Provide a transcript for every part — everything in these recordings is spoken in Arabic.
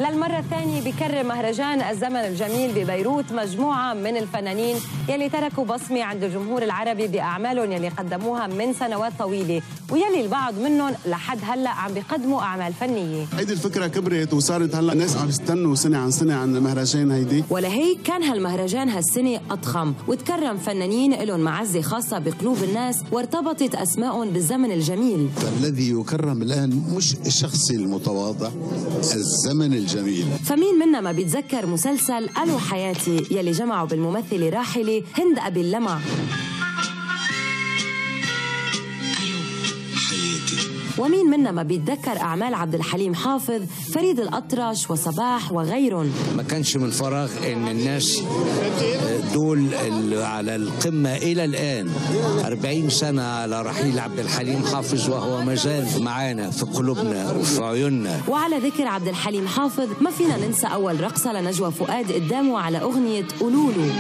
للمرة الثانية بكرم مهرجان الزمن الجميل ببيروت مجموعة من الفنانين يلي تركوا بصمة عند الجمهور العربي بأعمالهم يلي قدموها من سنوات طويلة، ويلي البعض منهم لحد هلأ عم بيقدموا أعمال فنية. هيدي الفكرة كبرت وصارت هلأ الناس عم يستنوا سنة عن سنة عن المهرجان هيدي، ولهيك كان هالمهرجان هالسنة أضخم، وتكرم فنانين لهم معزة خاصة بقلوب الناس وارتبطت أسمائهم بالزمن الجميل. فالذي يكرم الآن مش الشخص المتواضع، الزمن الجميل. فمين منا ما بيتذكر مسلسل ألو حياتي يلي جمعوا بالممثلة راحلة هند أبي اللمع. ومين منا ما بيتذكر أعمال عبد الحليم حافظ، فريد الأطرش وصباح وغيرهم. ما كانش من فراغ إن الناس دول على القمة إلى الآن 40 سنة على رحيل عبد الحليم حافظ، وهو ما زال معانا في قلوبنا وفي عيوننا. وعلى ذكر عبد الحليم حافظ ما فينا ننسى أول رقصة لنجوى فؤاد قدامه على أغنية قولولو.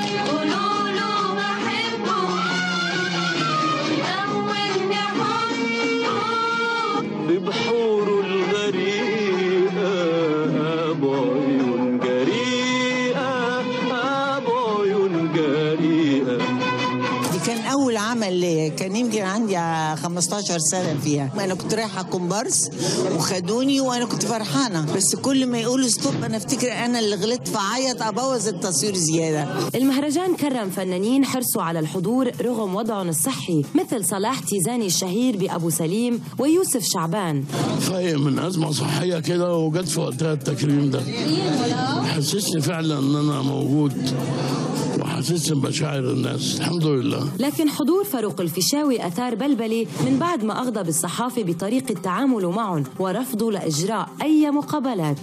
ببحور الغريقة بعيون جريئة بعيون جريئة. دي كان أول عمل ليا، كان يمكن عندي 15 سنة فيها. أنا كنت رايحة كومبارس وخدوني وأنا كنت فرحانة، بس كل ما يقولوا ستوب أنا أفتكر أنا اللي غلطت فعيط أبوظ التصوير زيادة. المهرجان كرم فنانين حرصوا على الحضور رغم وضعهم الصحي، مثل صلاح تيزاني الشهير بأبو سليم ويوسف شعبان. فايق من أزمة صحية كده وجت في وقتها التكريم ده، حسسني فعلا إن أنا موجود وحسسني بمشاعر الناس، الحمد لله. لكن حضور فاروق الفيشاوي أثار بلبلة من بعد ما أغضب الصحافة بطريقة تعامله معهم ورفضه لإجراء أي مقابلات.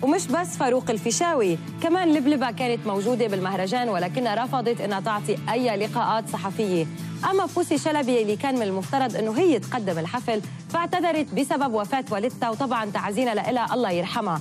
ومش بس فاروق الفيشاوي، كمان لبلبة كانت موجودة بالمهرجان ولكنها رفضت انها تعطي اي لقاءات صحفية. اما بوسي شلبي اللي كان من المفترض انه هي تقدم الحفل فاعتذرت بسبب وفاة والدتها، وطبعا تعزينا لها الله يرحمها.